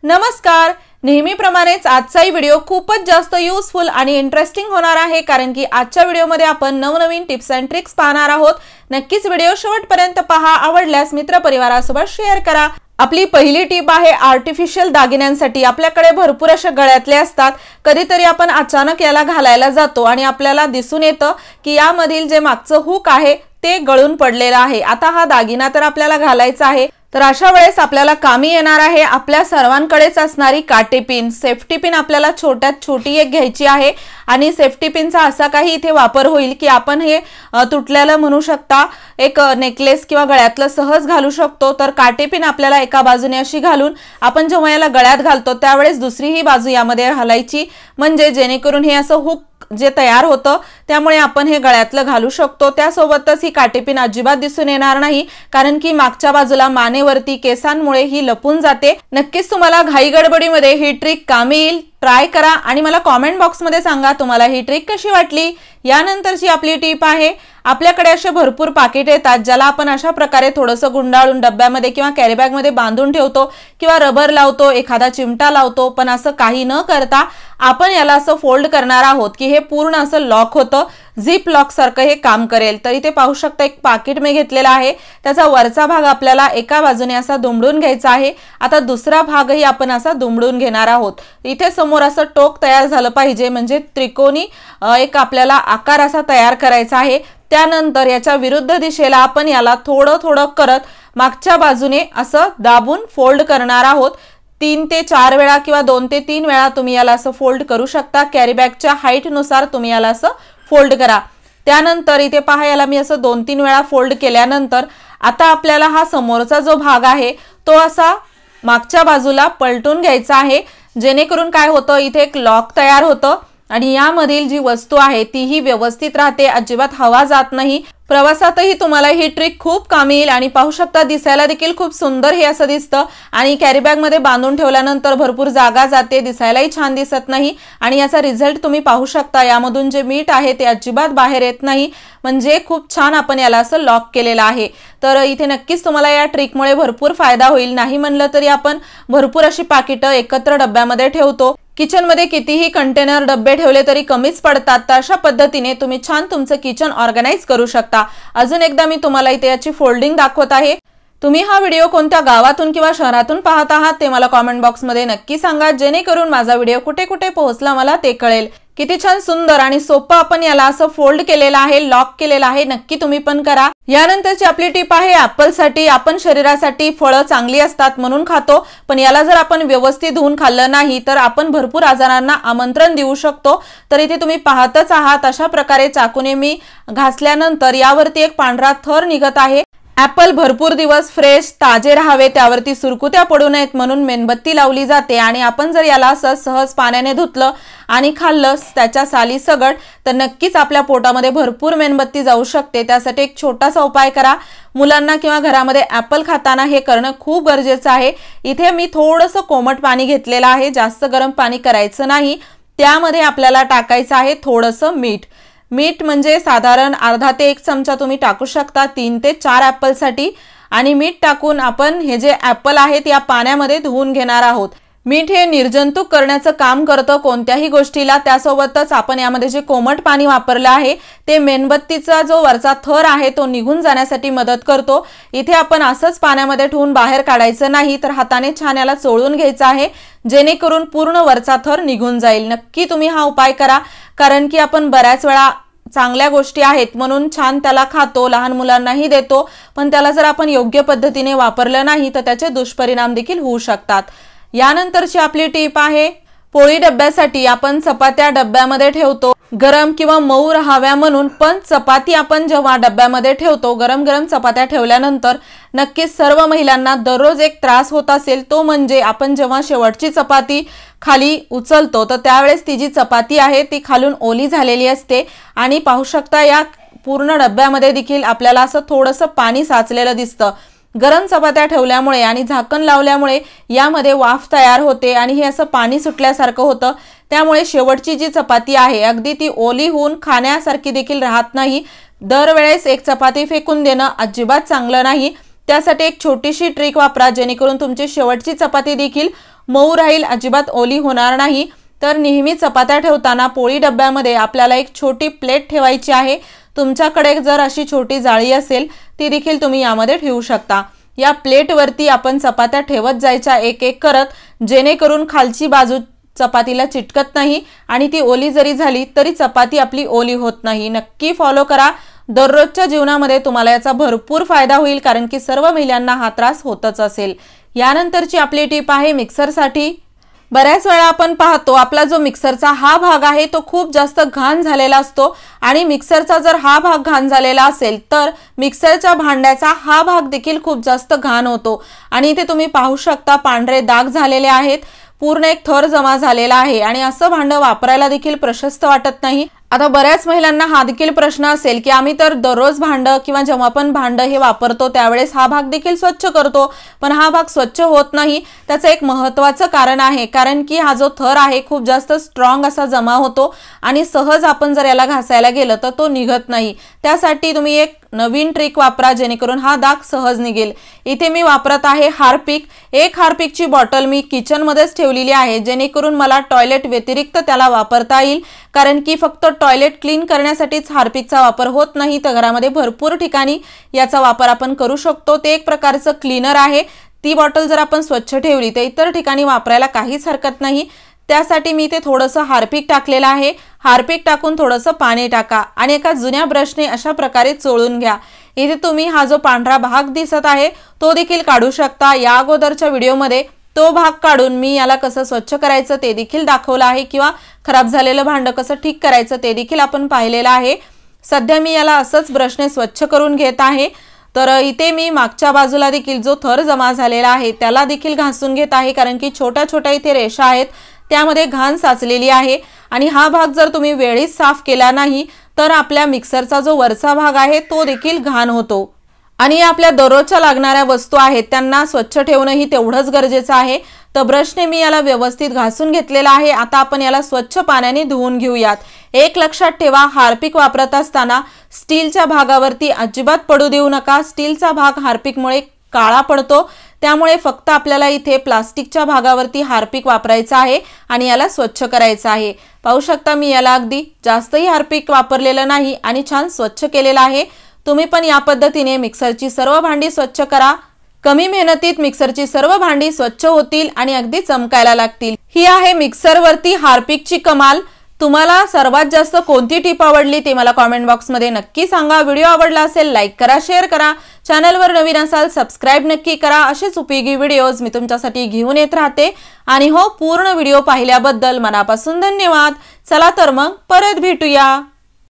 नमस्कार। नेहमीप्रमाणेच आजचाही व्हिडिओ खूपच जास्त युजफुल आणि इंटरेस्टिंग होणार आहे, कारण की आजच्या व्हिडिओमध्ये आपण नवनवीन टिप्स अँड ट्रिक्स पाहणार आहोत। नक्कीच व्हिडिओ शेवटपर्यंत पहा। आवडल्यास मित्रपरिवारासोबत शेअर करा। आपली पहिली टिप आहे आर्टिफिशियल दागिन्यांसाठी। आपल्याकडे भरपूर अशा गळ्यातले असतात, कधीतरी आपण अचानक याला घालायला जातो आणि आपल्याला दिसून येतं की यामधील जे मागचं हुक आहे ते गळून पडलेलं आहे। आता हा दागिना तर आपल्याला घालायचा आहे, तर अशा वेळेस आपल्याला कामी येणार आहे आपल्या सर्वांकडेच असणारी काटे पिन। सेफ्टी पिन आपल्याला छोट्यात छोटी एक घ्यायची आहे आणि सेफ्टी पिनचा असा काही इथे वापर होईल की आपण हे तुटलेलं म्हणू शकता एक नेकलेस किंवा गळ्यातलं सहज घालू शकतो। तर काटे पिन आपल्याला एका बाजूने अशी घालून आपण जेव्हा याला गळ्यात घालतो त्यावेळेस दुसरी ही बाजू यामध्ये घालायची, म्हणजे जेणेकरून हे असं हुक जे तयार होतं त्यामुळे आपण हे गळ्यातलं घालू शकतो। त्यासोबतच ही काटेपिन अजिबात दिसून येणार नाही, कारण की मागच्या बाजूला मानेवरती केसांमुळे ही लपून जाते। नक्कीच तुम्हाला घाई गडबडीमध्ये ही ट्रिक कामी येईल। ट्राय करा आणि मला कमेंट बॉक्स मध्ये सांगा तुम्हाला ही ट्रिक कशी वाटली। यानंतरची आपली टिप आहे, आपल्याकडे असे भरपूर पाकिट येतात ज्याला आपण अशा प्रकारे थोडंसं गुंडाळून डब्यामध्ये किंवा कॅरी बॅग मध्ये बांधून ठेवतो किंवा रबर लावतो, एखादा चिमटा लावतो, पण असं काही न करता आपण याला असं फोल्ड करणार आहोत की हे पूर्ण असं लॉक होतं, झिप लॉक सारखं हे काम करेल। तर इथे पाहू शकता एक पाकिट मी घेतलेला आहे, त्याचा वरचा भाग आपल्याला एका बाजूने असा दुमडून घ्यायचा आहे। आता दुसरा भागही आपण असा दुमडून घेणार आहोत। इथे समोर असं टोक तयार झालं पाहिजे, म्हणजे त्रिकोणी एक आपल्याला आकार असा तयार करायचा आहे। त्यानंतर याच्या विरुद्ध दिशेला आपण याला थोडं थोडं करत मागच्या बाजूने असं दाबून फोल्ड करणार आहोत। 3 ते 4 वेळा किंवा 2 ते 3 वेळा तुम्ही याला असं फोल्ड करू शकता। कॅरी बॅगच्या हाईट नुसार तुम्ही याला असं फोल्ड करा। त्यानंतर इथे पहा याला मी असं 2-3 वेळा फोल्ड केल्यानंतर आता आपल्याला हा समोरचा जो भाग आहे तो असा मागच्या बाजूला पलटून घ्यायचा आहे, जेणेकरून काय होतं इथे एक लॉक तयार होतं आणि यामधील जी वस्तू आहे तीही व्यवस्थित राहते, अजिबात हवा जात नाही। प्रवासातही तुम्हाला ही ट्रिक खूप कामी येईल आणि पाहू शकता दिसायला देखील खूप सुंदर हे असं दिसतं आणि कॅरी बॅग मध्ये बांधून ठेवल्यानंतर भरपूर जागा जाते, दिसायलाही छान दिसत नाही आणि याचा रिझल्ट तुम्ही पाहू शकता। यामधून जे मीठ आहे ते अजिबात बाहेर येत नाही, म्हणजे खूप छान आपण याला असं लॉक केलेलं आहे। तर इथे नक्कीच तुम्हाला या ट्रिकमुळे भरपूर फायदा होईल। नाही म्हणलं तरी आपण भरपूर अशी पाकिटं एकत्र डब्यामध्ये ठेवतो, किचन मध्ये कितीही कंटेनर डब्बे ठेवले तरी कमीच पडतात। तर अशा पद्धतीने तुम्ही छान तुमचं किचन ऑर्गनाइज करू शकता। अजून एकदा मी तुम्हाला इथे याची फोल्डिंग दाखवत आहे। तुम्ही हा व्हिडिओ कोणत्या गावातून किंवा शहरातून पाहत आहात ते मला कमेंट बॉक्स मध्ये नक्की सांगा, जेणेकरून माझा व्हिडिओ कुठे कुठे पोहोचला मला ते कळेल। किती छान सुंदर आणि सोपं आपण याला असं फोल्ड केलेलं आहे, लॉक केलेलं आहे। नक्की तुम्ही पण करा। यानंतरची आपली टिप आहे ऍपल साठी। आपण शरीरासाठी फळं चांगली असतात म्हणून खातो, पण याला जर आपण व्यवस्थित धुवून खाल्लं नाही तर आपण भरपूर आजारांना आमंत्रण देऊ शकतो। तर इथे तुम्ही पाहतच आहात अशा प्रकारे चाकूने मी घासल्यानंतर यावरती एक पांढरा थर निघत आहे। ऍपल भरपूर दिवस फ्रेश ताजे राहावे, त्यावरती सुरकुत्या पडू नयेत म्हणून मेणबत्ती लावली जाते आणि आपण जर याला असं सहज पाण्याने धुतलं आणि खाल्लं त्याच्या साली सगट तर नक्कीच आपल्या पोटामध्ये भरपूर मेणबत्ती जाऊ शकते। त्यासाठी एक छोटासा उपाय करा। मुलांना किंवा घरामध्ये ऍपल खाताना हे करणं खूप गरजेचं आहे। इथे मी थोडंसं कोमट पाणी घेतलेलं आहे, जास्त गरम पाणी करायचं नाही। त्यामध्ये आपल्याला टाकायचं आहे थोडंसं मीठ। मीठ म्हणजे साधारण अर्धा ते 1 चमचा तुम्ही टाकू शकता 3 ते 4 ऍपल साठी। आणि मीठ टाकून आपण हे जे ऍपल आहेत या पाण्यामध्ये धुवून घेणार आहोत। मीठ हे निर्जंतुक करण्याचं काम करतं कोणत्याही गोष्टीला। त्यासोबतच आपण यामध्ये जे कोमट पाणी वापरलं आहे ते मेणबत्तीचा जो वरचा थर आहे तो निघून जाण्यासाठी मदत करतो। इथे आपण असंच पाण्यामध्ये ठेवून बाहेर काढायचं नाही, तर हाताने छान याला चोळून घ्यायचं आहे, जेणेकरून पूर्ण वरचा थर निघून जाईल। नक्की तुम्ही हा उपाय करा, कारण की आपण बऱ्याच वेळा चांगल्या गोष्टी आहेत म्हणून छान त्याला खातो, लहान मुलांनाही देतो, पण त्याला जर आपण योग्य पद्धतीने वापरलं नाही तर त्याचे दुष्परिणाम देखील होऊ शकतात। यानंतरची आपली टिप आहे पोळी डब्यासाठी। आपण चपात्या डब्यामध्ये ठेवतो गरम किंवा मऊ राहाव्या म्हणून, पण चपाती आपण जेव्हा डब्यामध्ये ठेवतो गरम गरम चपात्या ठेवल्यानंतर नक्कीच सर्व महिलांना दररोज एक त्रास होत असेल, तो म्हणजे आपण जेव्हा शेवटची चपाती खाली उचलतो तर त्यावेळेस ती जी चपाती आहे ती खालून ओली झालेली असते आणि पाहू शकता या पूर्ण डब्यामध्ये देखील आपल्याला असं थोडंसं पाणी साचलेलं दिसतं। गरम चपात्या ठेवल्यामुळे आणि झाकण लावल्यामुळे यामध्ये वाफ तयार होते आणि हे असं पाणी सुटल्यासारखं होतं, त्यामुळे शेवटची जी चपाती आहे अगदी ती ओली होऊन खाण्यासारखी देखील राहत नाही। दरवेळेस एक चपाती फेकून देणं अजिबात चांगलं नाही। त्यासाठी एक छोटीशी ट्रिक वापरा, जेणेकरून तुमची शेवटची चपाती देखील मऊ राहील, अजिबात ओली होणार नाही। तर नेहमी चपात्या ठेवताना पोळी डब्यामध्ये आपल्याला एक छोटी प्लेट ठेवायची आहे। तुमच्याकडे जर अशी छोटी जाळी असेल ती देखील तुम्ही यामध्ये ठेवू शकता। या प्लेटवरती आपण चपात्या ठेवत जायच्या एक एक करत, जेणेकरून खालची बाजू चपातीला चिटकत नाही आणि ती ओली जरी झाली तरी चपाती आपली ओली होत नाही। नक्की फॉलो करा। दररोजच्या जीवनामध्ये तुम्हाला याचा भरपूर फायदा होईल, कारण की सर्व महिलांना हा त्रास होतच असेल। यानंतरची आपली टिप आहे मिक्सरसाठी। बऱ्याच वेळा आपण पाहतो आपला जो मिक्सरचा हा भाग आहे तो खूप जास्त घाण झालेला असतो आणि मिक्सरचा जर हा भाग घाण झालेला असेल तर मिक्सरच्या भांड्याचा हा भाग देखील खूप जास्त घाण होतो आणि इथे तुम्ही पाहू शकता पांढरे डाग झालेले आहेत, पूर्ण एक थर जमा झालेला आहे आणि असं भांडं वापरायला देखील प्रशस्त वाटत नाही। आता बऱ्याच महिलांना हा देखील प्रश्न असेल की आम्ही तर दररोज भांडं किंवा जेव्हा पण भांडं हे वापरतो त्यावेळेस हा भाग देखील स्वच्छ करतो, पण हा भाग स्वच्छ होत नाही। त्याचं एक महत्त्वाचं कारण आहे, कारण की हा जो थर आहे खूप जास्त स्ट्रॉंग असा जमा होतो आणि सहज आपण जर याला घासायला गेलं तर तो निघत नाही। त्यासाठी तुम्ही एक नवीन ट्रिक वापरा जेणेकरून हा डाग सहज निघेल। इथे मी वापरत आहे हार्पिक। एक हार्पिकची बॉटल मी किचन मध्येच ठेवलेली आहे, जेणेकरून मला टॉयलेट व्यतिरिक्त त्याला वापरता येईल, कारण की फक्त टॉयलेट क्लीन करण्यासाठीच हार्पिकचा वापर होत नाही, तर घरामध्ये भरपूर ठिकाणी याचा वापर आपण करू शकतो। ते एक प्रकारचं क्लीनर आहे। ती बॉटल जर आपण स्वच्छ ठेवली तर इतर ठिकाणी वापरायला काहीच हरकत नाही। त्यासाठी मी इथे थोडंसं हार्पिक टाकलेलं आहे। हार्पिक टाकून थोडंसं पाणी टाका आणि एका जुन्या ब्रशने अशा प्रकारे चोळून घ्या। इथे तुम्ही हा जो पांढरा भाग दिसत आहे तो देखील काढू शकता। या अगोदरच्या व्हिडिओमध्ये तो भाग काढून मी याला कसं स्वच्छ करायचं ते देखील दाखवलं आहे, किंवा खराब झालेलं भांडं कसं ठीक करायचं ते देखील आपण पाहिलेलं आहे। सध्या मी याला असंच ब्रशने स्वच्छ करून घेत आहे। तर इथे मी मागच्या बाजूला देखील जो थर जमा झालेला आहे त्याला देखील घासून घेत आहे, कारण की छोट्या छोट्या इथे रेषा आहेत त्यामध्ये घाण साचलेली आहे आणि हा भाग जर तुम्ही वेळीच साफ केला नाही तर आपल्या मिक्सरचा जो वरचा भाग आहे तो देखील घाण होतो आणि आपल्या दररोजच्या लागणाऱ्या वस्तू आहेत त्यांना स्वच्छ ठेवणंही तेवढंच गरजेचं आहे। तर ब्रशने मी याला व्यवस्थित घासून घेतलेला आहे। आता आपण याला स्वच्छ पाण्याने धुवून घेऊयात। एक लक्षात ठेवा, हार्पिक वापरत असताना स्टीलच्या भागावरती अजिबात पडू देऊ नका। स्टीलचा भाग हार्पिकमुळे काळा पडतो, त्यामुळे फक्त आपल्याला इथे प्लास्टिकच्या भागावरती हार्पिक वापरायचा आहे आणि याला स्वच्छ करायचं आहे। पाहू शकता मी याला अगदी जास्तही हार्पिक वापरलेलं नाही आणि छान स्वच्छ केलेलं आहे। तुम्ही पण या पद्धतीने मिक्सरची सर्व भांडी स्वच्छ करा। कमी मेहनतीत मिक्सरची सर्व भांडी स्वच्छ होतील आणि अगदी चमकायला लागतील। ही आहे मिक्सरवरती हार्पिकची कमाल। तुम्हाला सर्वात जास्त कोणती टिप आवडली ते मला कमेंट बॉक्समध्ये नक्की सांगा। व्हिडिओ आवडला असेल लाईक करा, शेअर करा। चॅनलवर नवीन असाल सबस्क्राइब नक्की करा। असेच उपयोगी व्हिडिओज मी तुमच्यासाठी घेऊन येत राहते आणि हो, पूर्ण व्हिडिओ पाहिल्याबद्दल मनापासून धन्यवाद। चला तर मग परत भेटूया।